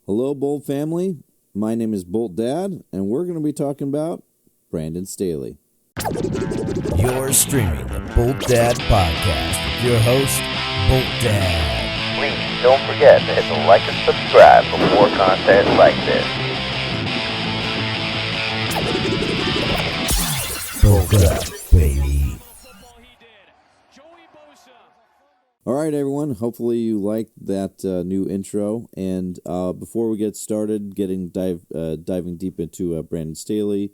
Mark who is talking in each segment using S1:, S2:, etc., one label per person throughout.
S1: Hello, Bolt family. My name is Bolt Dad, and we're going to be talking about Brandon Staley.
S2: You're streaming the Bolt Dad Podcast with your host, Bolt Dad.
S3: Please don't forget to hit the like and subscribe for more content like this.
S2: Bolt Dad, baby.
S1: All right, everyone. Hopefully you liked that new intro. And before we get started, diving deep into Brandon Staley,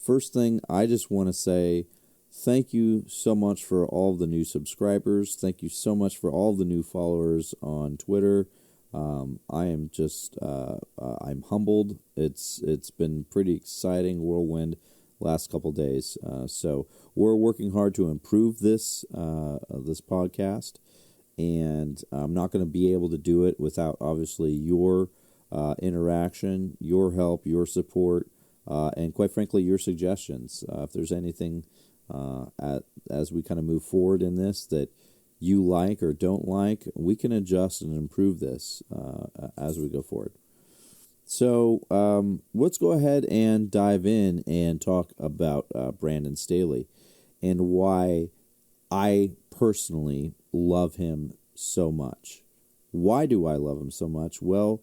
S1: first thing I just want to say thank you so much for all the new subscribers. Thank you so much for all the new followers on Twitter. I am just I'm humbled. It's been pretty exciting whirlwind last couple days. So we're working hard to improve this podcast, and I'm not going to be able to do it without obviously your interaction, your help, your support, and quite frankly your suggestions. If there's anything as we kind of move forward in this that you like or don't like, we can adjust and improve this as we go forward. So let's go ahead and dive in and talk about Brandon Staley and why I personally love him so much. Why do I love him so much? Well,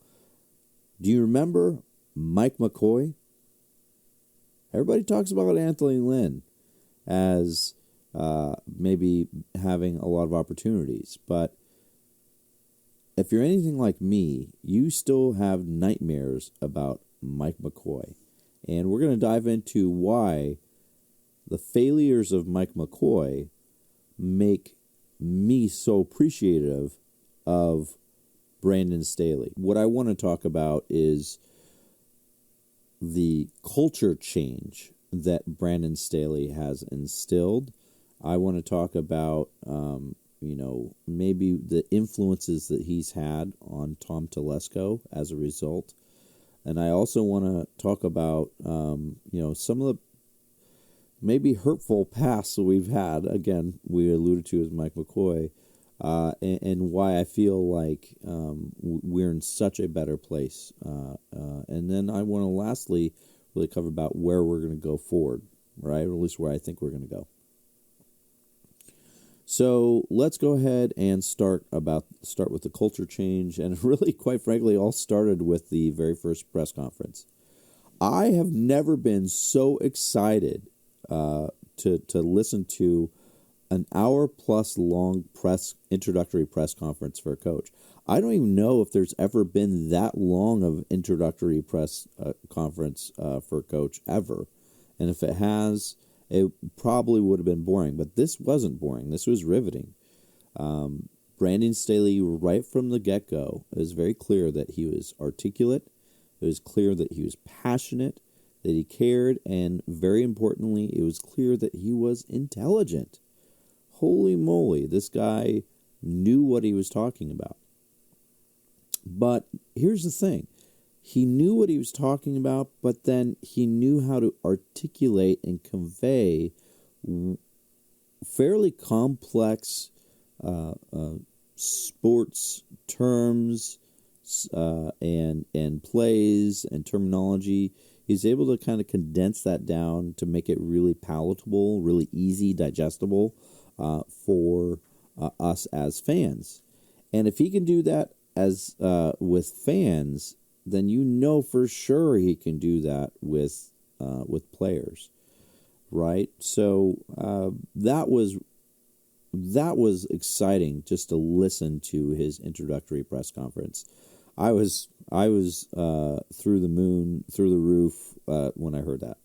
S1: do you remember Mike McCoy? Everybody talks about Anthony Lynn as maybe having a lot of opportunities, but if you're anything like me, you still have nightmares about Mike McCoy. And we're going to dive into why the failures of Mike McCoy make me so appreciative of Brandon Staley. What I want to talk about is the culture change that Brandon Staley has instilled. I want to talk about maybe the influences that he's had on Tom Telesco as a result. And I also want to talk about, some of the maybe hurtful pasts that we've had. Again, we alluded to as Mike McCoy, and why I feel like we're in such a better place. And then I want to lastly really cover about where we're going to go forward, right? Or at least where I think we're going to go. So let's go ahead and start with the culture change, and really, quite frankly, all started with the very first press conference. I have never been so excited to listen to an hour-plus long introductory press conference for a coach. I don't even know if there's ever been that long of introductory press conference for a coach ever, and if it has, it probably would have been boring, but this wasn't boring. This was riveting. Brandon Staley, right from the get-go, it was very clear that he was articulate. It was clear that he was passionate, that he cared, and very importantly, it was clear that he was intelligent. Holy moly, this guy knew what he was talking about. But here's the thing. He knew what he was talking about, but then he knew how to articulate and convey fairly complex sports terms and plays and terminology. He's able to kind of condense that down to make it really palatable, really easy, digestible for us as fans. And if he can do that as with fans, then you know for sure he can do that with players, right? So that was exciting just to listen to his introductory press conference. I was through the moon, through the roof when I heard that.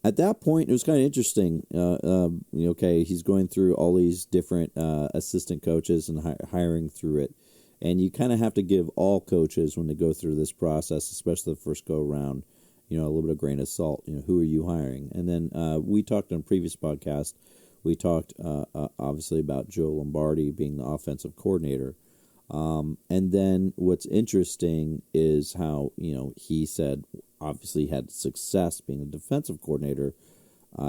S1: At that point, it was kind of interesting. Okay, he's going through all these different assistant coaches and hiring through it. And you kind of have to give all coaches, when they go through this process, especially the first go-around, a little bit of grain of salt. Who are you hiring? And then we talked on a previous podcast, we talked obviously about Joe Lombardi being the offensive coordinator. And then what's interesting is how, he said, obviously had success being a defensive coordinator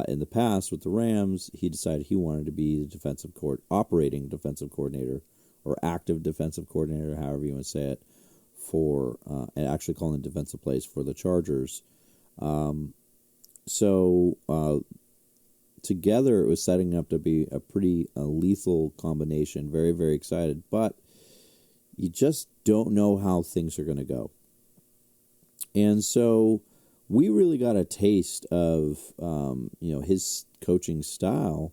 S1: in the past with the Rams. He decided he wanted to be the operating defensive coordinator or active defensive coordinator, however you want to say it, for and actually calling defensive plays for the Chargers. So together it was setting up to be a pretty lethal combination. Very, very excited, but you just don't know how things are going to go. And so we really got a taste of his coaching style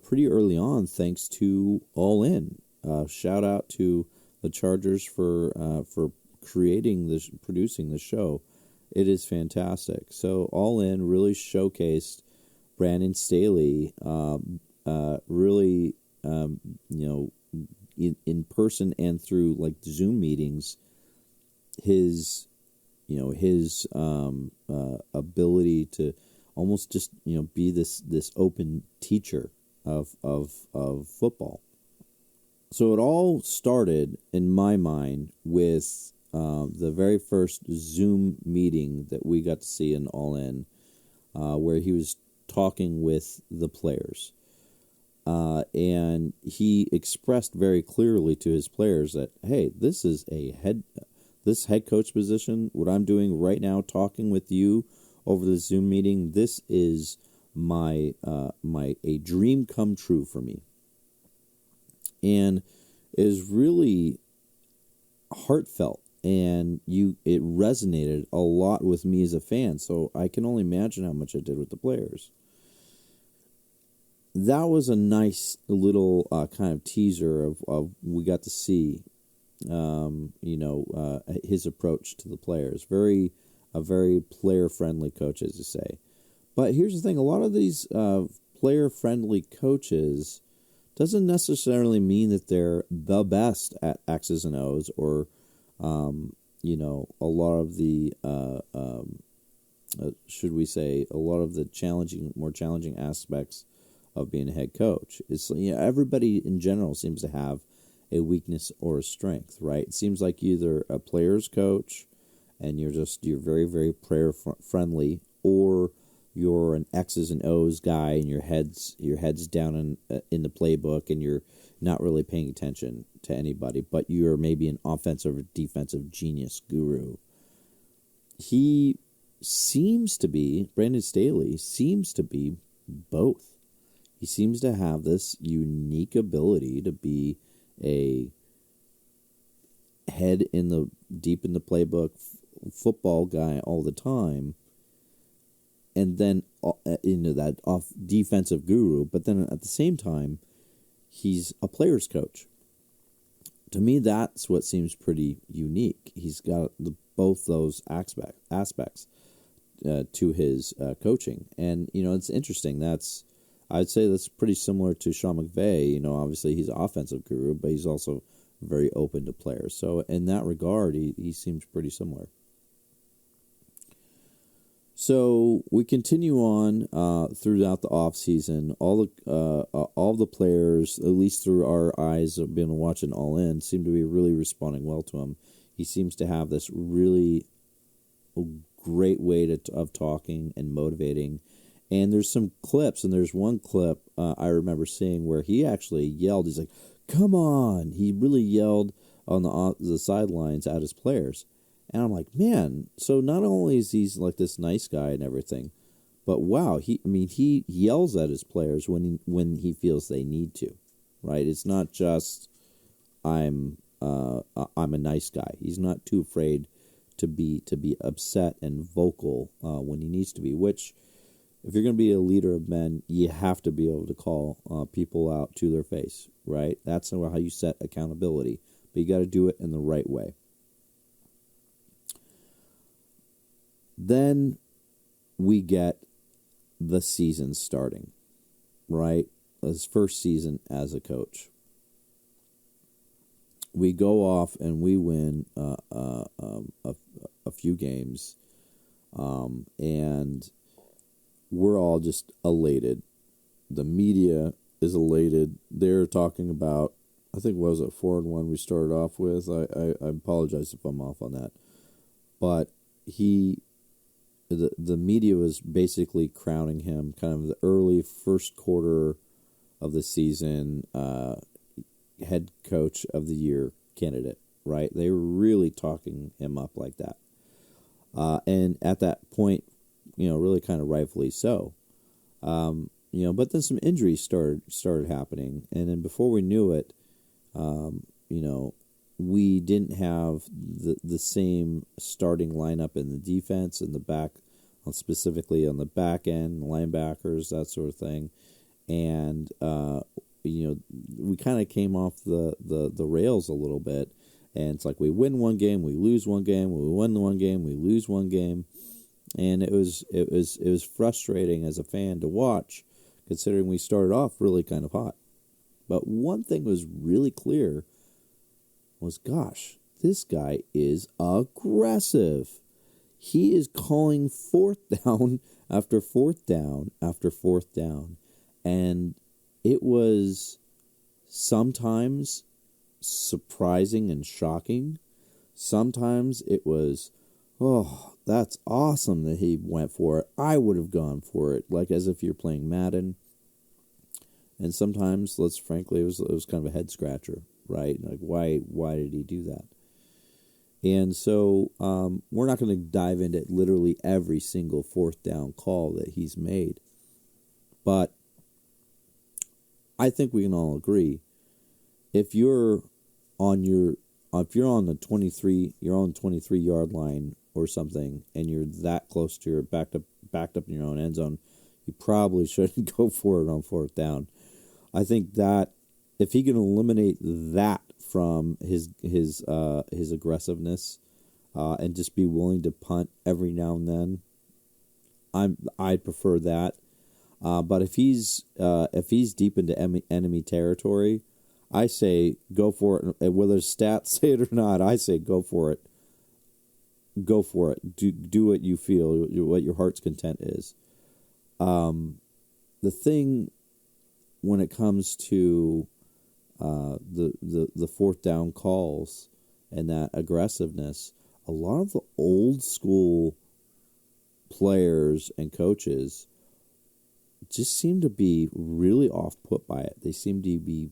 S1: pretty early on, thanks to All In. Shout out to the Chargers for producing the show. It is fantastic. So All In really showcased Brandon Staley, really, in person and through like Zoom meetings, his ability to almost just be this open teacher of football. So it all started in my mind with the very first Zoom meeting that we got to see in All In, where he was talking with the players. And he expressed very clearly to his players that, hey, this is this head coach position, what I'm doing right now, talking with you over the Zoom meeting, this is a dream come true for me. And it is really heartfelt, and it resonated a lot with me as a fan, so I can only imagine how much it did with the players. That was a nice little kind of teaser of we got to see, his approach to the players. A very player-friendly coach, as you say. But here's the thing. A lot of these player-friendly coaches doesn't necessarily mean that they're the best at X's and O's or, a lot of the, should we say, a lot of the more challenging aspects of being a head coach. It's everybody in general seems to have a weakness or a strength, right? It seems like either a player's coach and you're very, very player friendly, or you're an X's and O's guy and your head's down in the playbook and you're not really paying attention to anybody, but you're maybe an offensive or defensive genius guru. Brandon Staley seems to be both. He seems to have this unique ability to be a head deep in the playbook football guy all the time, and then that off defensive guru, but then at the same time he's a player's coach. To me, that's what seems pretty unique. He's got both those aspects to his coaching, and it's interesting. I'd say that's pretty similar to Sean McVay. Obviously he's an offensive guru, but he's also very open to players. So in that regard, he seems pretty similar. So we continue on throughout the off season. All the players, at least through our eyes of being watching All In, seem to be really responding well to him. He seems to have this really great way of talking and motivating. And there's some clips, and there's one clip I remember seeing where he actually yelled. He's like, "Come on!" He really yelled on the sidelines at his players. And I'm like, man, so not only is he like this nice guy and everything, but wow, he yells at his players when he feels they need to, right? It's not just I'm a nice guy. He's not too afraid to be upset and vocal when he needs to be, which, if you're going to be a leader of men, you have to be able to call people out to their face, right? That's how you set accountability. But you got to do it in the right way. Then we get the season starting, right? His first season as a coach. We go off and we win a few games, and we're all just elated. The media is elated. They're talking about, I think, what was it, 4-1 we started off with? I apologize if I'm off on that. But the media was basically crowning him kind of the early first quarter of the season, head coach of the year candidate, right? They were really talking him up like that. And at that point, really kind of rightfully so. But then some injuries started happening, and then before we knew it, we didn't have the same starting lineup in the defense and the back, specifically on the back end, linebackers, that sort of thing, and we kind of came off the rails a little bit, and it's like we win one game, we lose one game, we win one game, we lose one game, and it was frustrating as a fan to watch, considering we started off really kind of hot. But one thing was really clear was, gosh, this guy is aggressive. He is calling fourth down after fourth down after fourth down. And it was sometimes surprising and shocking. Sometimes it was, oh, that's awesome that he went for it. I would have gone for it, like as if you're playing Madden. And sometimes, let's frankly, it was kind of a head scratcher, right? Like, why did he do that? And so we're not going to dive into literally every single fourth down call that he's made, but I think we can all agree, if you're on the 23, you're on the 23-yard line or something, and you're that close to your backed up in your own end zone, you probably shouldn't go for it on fourth down. I think that if he can eliminate that from his aggressiveness and just be willing to punt every now and then, I'd prefer that. But if he's deep into enemy territory, I say go for it. Whether stats say it or not, I say go for it. Go for it. Do what you feel, what your heart's content is. The thing when it comes to the fourth down calls and that aggressiveness, a lot of the old school players and coaches just seem to be really off put by it. They seem to be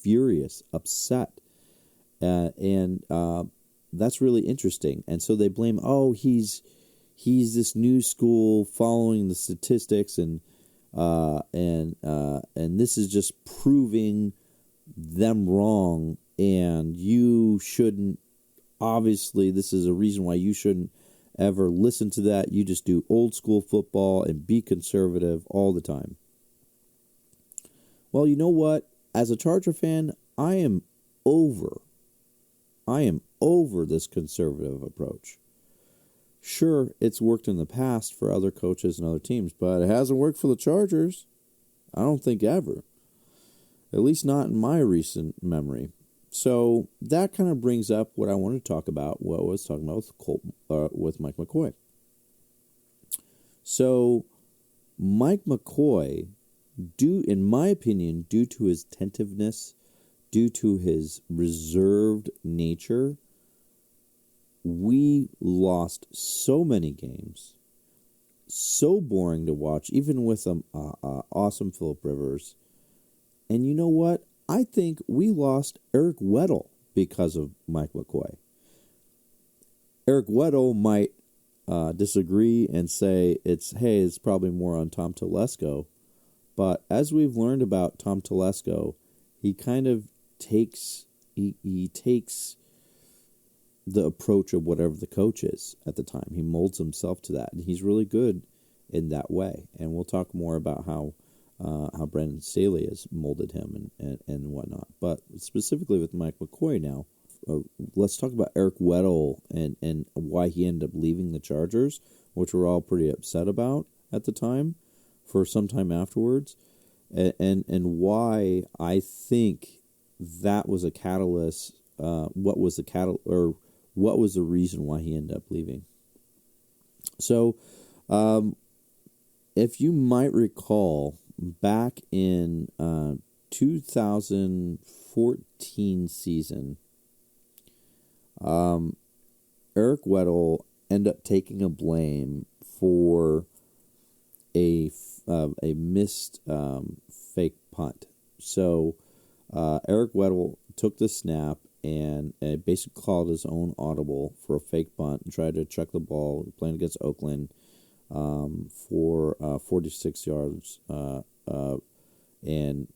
S1: furious, upset, and that's really interesting. And so they blame, he's this new school following the statistics, and this is just proving them wrong, and you shouldn't, obviously this is a reason why you shouldn't ever listen to that. You just do old school football and be conservative all the time. Well, you know what? As a Charger fan, I am over this conservative approach. Sure, it's worked in the past for other coaches and other teams, but it hasn't worked for the Chargers. I don't think ever. At least not in my recent memory. So that kind of brings up what I wanted to talk about, what I was talking about with Mike McCoy. So Mike McCoy, in my opinion, due to his tentativeness, due to his reserved nature, we lost so many games, so boring to watch, even with awesome Phillip Rivers. And you know what? I think we lost Eric Weddle because of Mike McCoy. Eric Weddle might disagree and say it's probably more on Tom Telesco. But as we've learned about Tom Telesco, he kind of takes the approach of whatever the coach is at the time. He molds himself to that, and he's really good in that way. And we'll talk more about how Brandon Staley has molded him and whatnot. But specifically with Mike McCoy now, let's talk about Eric Weddle and why he ended up leaving the Chargers, which we're all pretty upset about at the time, for some time afterwards, and why I think that was a catalyst. What was the reason why he ended up leaving? So, if you might recall, back in 2014 season, Eric Weddle ended up taking a blame for a missed fake punt. So Eric Weddle took the snap and basically called his own audible for a fake bunt and tried to chuck the ball playing against Oakland for 46 yards. And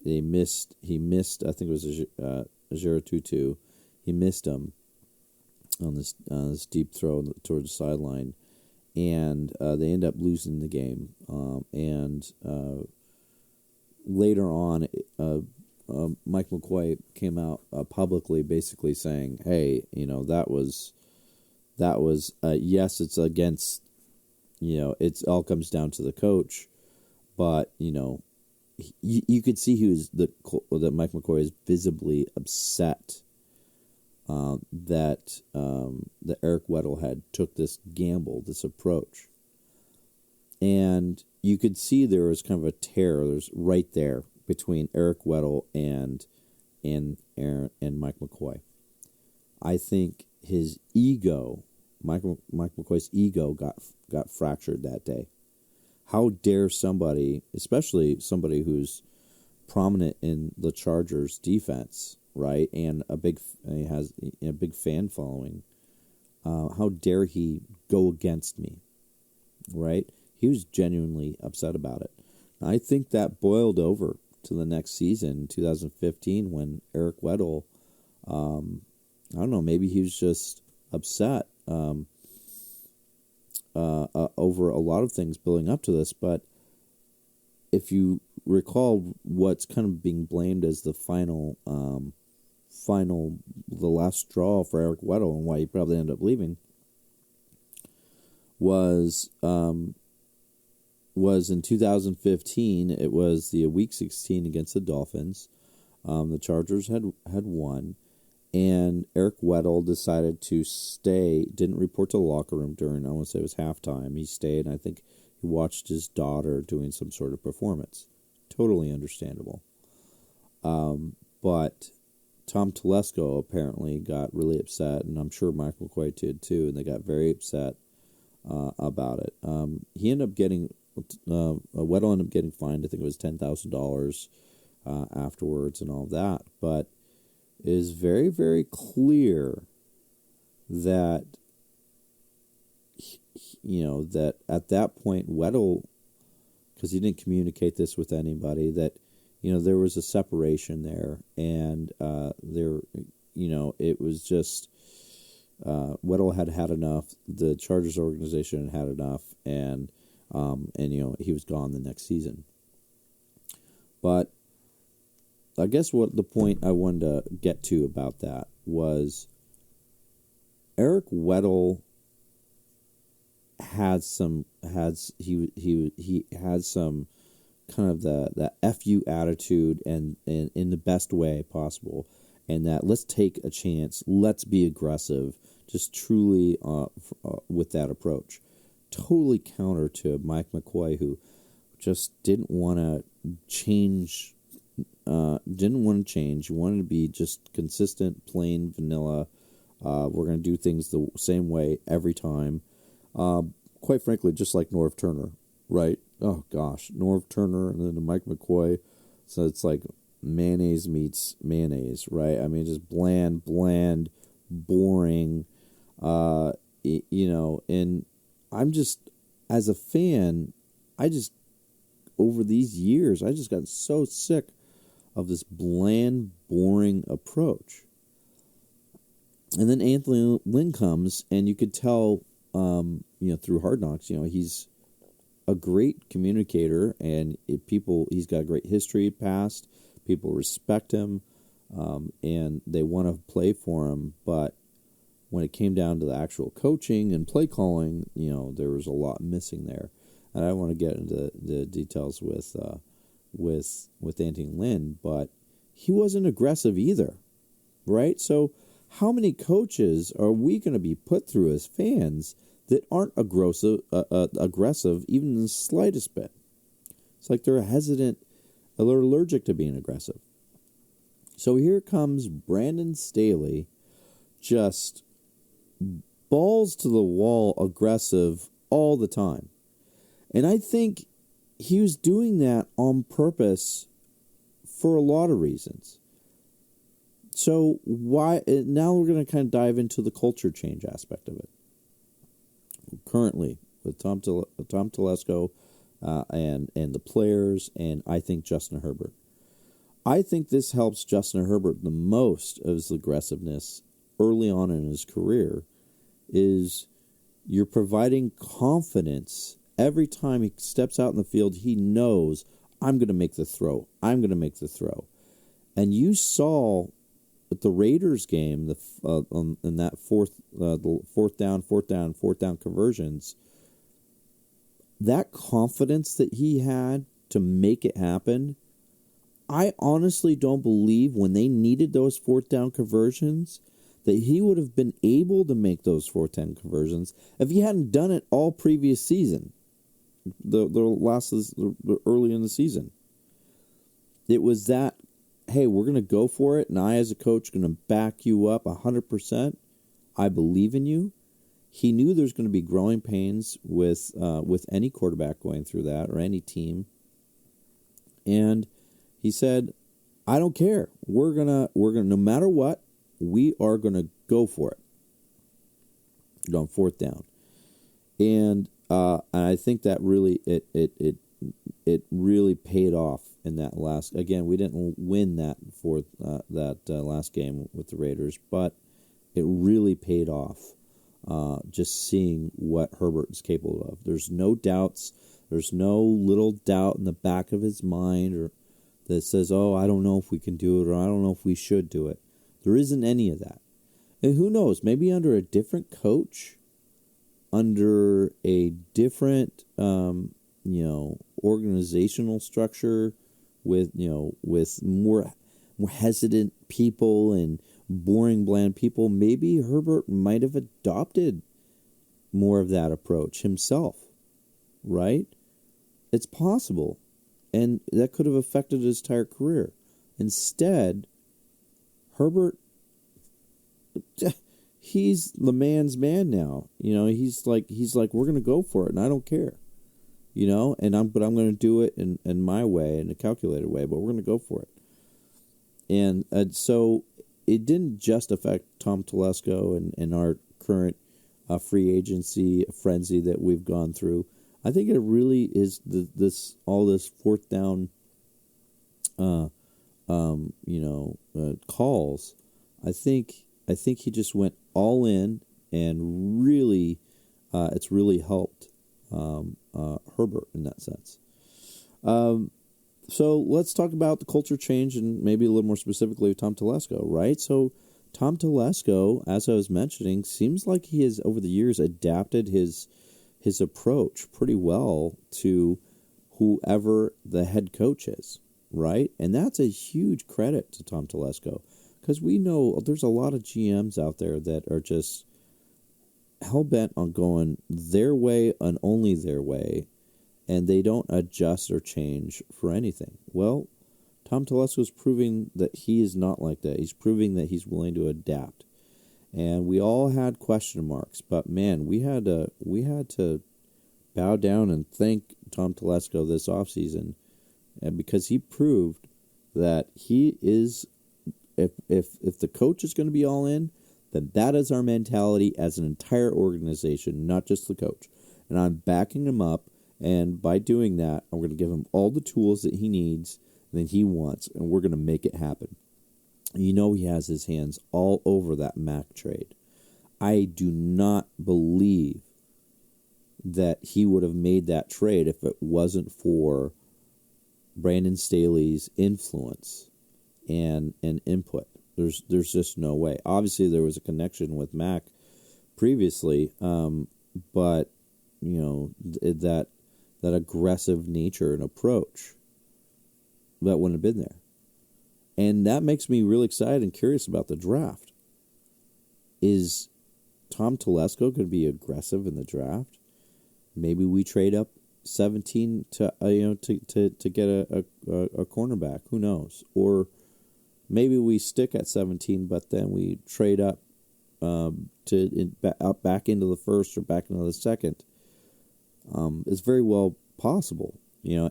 S1: they missed. He missed. I think it was a 0-2-2. He missed him on this deep throw towards the sideline, and they end up losing the game. And later on, Mike McCoy came out publicly, basically saying, "Hey, that was yes, it's against, it's all comes down to the coach, but you could see that Mike McCoy is visibly upset that Eric Weddle had took this gamble, this approach, and you could see there was kind of a tear. There's right there between Eric Weddle and Mike McCoy. I think his ego, Mike McCoy's ego, got fractured that day. How dare somebody, especially somebody who's prominent in the Chargers defense, right, and he has a big fan following. How dare he go against me, right? He was genuinely upset about it. I think that boiled over to the next season, 2015, when Eric Weddle, I don't know, maybe he was just upset over a lot of things building up to this. But if you recall, what's kind of being blamed as the the last straw for Eric Weddle and why he probably ended up leaving was in 2015. It was the Week 16 against the Dolphins. The Chargers had won, and Eric Weddle decided to stay. Didn't report to the locker room during, I want to say it was halftime. He stayed, and I think he watched his daughter doing some sort of performance. Totally understandable. But Tom Telesco apparently got really upset, and I'm sure Mike McCoy did too, and they got very upset about it. He ended up getting, Weddle ended up getting fined, I think it was $10,000 afterwards and all that, but it is very, very clear that, that at that point, Weddle, because he didn't communicate this with anybody, that, there was a separation there, and it was just, Weddle had enough, the Chargers organization had enough, and he was gone the next season. But I guess what the point I wanted to get to about that was Eric Weddle had some kind of the FU attitude and in the best way possible, and that let's take a chance, let's be aggressive, just truly with that approach. Totally counter to Mike McCoy, who just didn't want to change. He wanted to be just consistent, plain vanilla. We're going to do things the same way every time. Quite frankly, just like Norv Turner, right? Oh gosh, Norv Turner and then Mike McCoy. So it's like mayonnaise meets mayonnaise, right? I mean, just bland, boring. And I'm just, as a fan, over these years, I just got so sick of this bland, boring approach. And then Anthony Lynn comes, and you could tell, through Hard Knocks, he's a great communicator, and he's got a great history past. People respect him, and they want to play for him. But when it came down to the actual coaching and play calling, there was a lot missing there. And I don't want to get into the details with Anthony Lynn, but he wasn't aggressive either, right? So how many coaches are we going to be put through as fans that aren't aggressive even in the slightest bit? It's like they're hesitant, they're allergic to being aggressive. So here comes Brandon Staley, just balls to the wall aggressive all the time. And I think he was doing that on purpose for a lot of reasons. So why now we're going to kind of dive into the culture change aspect of it. Currently, with Tom Telesco and the players, and I think Justin Herbert. I think this helps Justin Herbert the most of his aggressiveness early on in his career is you're providing confidence every time he steps out in the field. He knows, I'm going to make the throw. I'm going to make the throw. And you saw at the Raiders game, in that fourth down conversions, that confidence that he had to make it happen. I honestly don't believe when they needed those fourth down conversions that he would have been able to make those fourth down conversions if he hadn't done it all previous season, the early in the season. It was that, hey, we're going to go for it, and I as a coach going to back you up 100%. I believe in you. He knew there's going to be growing pains with any quarterback going through that or any team, and he said, I don't care. We're gonna no matter what, we are gonna go for it on fourth down. And I think that really it really paid off in that last. Again, we didn't win that last game with the Raiders, but it really paid off. Just seeing what Herbert is capable of. There's no doubts. There's no little doubt in the back of his mind or that says, oh, I don't know if we can do it or I don't know if we should do it. There isn't any of that. And who knows, maybe under a different coach, under a different, organizational structure with more hesitant people and boring, bland people, maybe Herbert might have adopted more of that approach himself, right? It's possible. And that could have affected his entire career. Instead, Herbert, he's the man's man now. He's like, we're going to go for it, and I don't care. But I'm going to do it in my way, in a calculated way, but we're going to go for it. And so it didn't just affect Tom Telesco and our current free agency frenzy that we've gone through. I think it really is this fourth down, calls. I think he just went all in and really, it's really helped Herbert in that sense. So let's talk about the culture change and maybe a little more specifically Tom Telesco, right? So Tom Telesco, as I was mentioning, seems like he has over the years adapted his approach pretty well to whoever the head coach is, right? And that's a huge credit to Tom Telesco because we know there's a lot of GMs out there that are just hell-bent on going their way and only their way, and they don't adjust or change for anything. Well, Tom Telesco is proving that he is not like that. He's proving that he's willing to adapt. And we all had question marks, but man, we had to bow down and thank Tom Telesco this offseason, and because he proved that he is, if the coach is going to be all in, then that is our mentality as an entire organization, not just the coach. And I'm backing him up, and by doing that, I'm going to give him all the tools that he needs and that he wants, and we're going to make it happen. He has his hands all over that Mac trade. I do not believe that he would have made that trade if it wasn't for Brandon Staley's influence and input. There's just no way. Obviously, there was a connection with Mac previously, but that aggressive nature and approach that wouldn't have been there. And that makes me really excited and curious about the draft. Is Tom Telesco going to be aggressive in the draft? Maybe we trade up 17 to get a cornerback. Who knows? Or maybe we stick at 17, but then we trade up back into the first or back into the second. It's very well possible.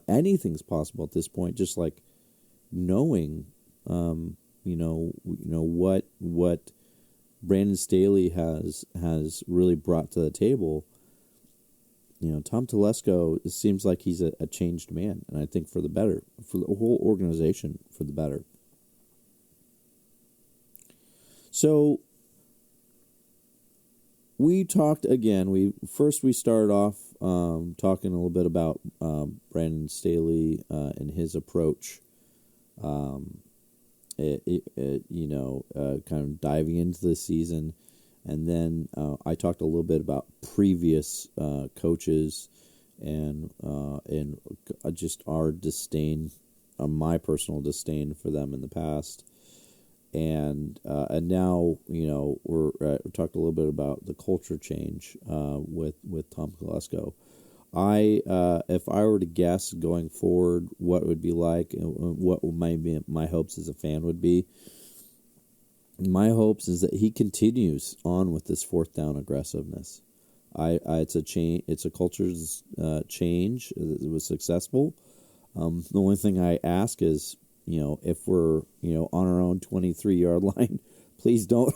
S1: Anything's possible at this point. Just like knowing what Brandon Staley has really brought to the table. Tom Telesco, it seems like he's a changed man, and I think for the better, for the whole organization, for the better. So we talked again. We started off talking a little bit about Brandon Staley and his approach. Kind of diving into the season, and then I talked a little bit about previous coaches and just our disdain, my personal disdain for them in the past. And now we're talked a little bit about the culture change with Tom Telesco. If I were to guess going forward what it would be like, and what my hopes as a fan would be, my hopes is that he continues on with this fourth down aggressiveness. It's a change. It's a culture's change. It was successful. The only thing I ask is, if we're, on our own 23-yard line, please don't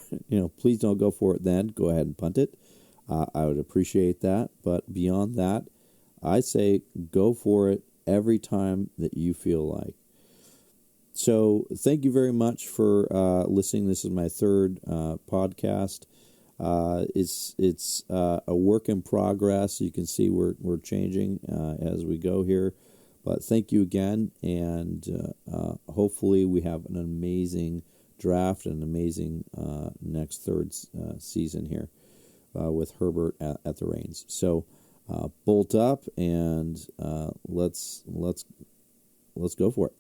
S1: go for it then. Go ahead and punt it. I would appreciate that. But beyond that, I say go for it every time that you feel like. So thank you very much for listening. This is my third podcast. It's a work in progress. You can see we're changing as we go here. But thank you again, and hopefully we have an amazing draft and an amazing next third season here with Herbert at the reins. So bolt up and let's go for it.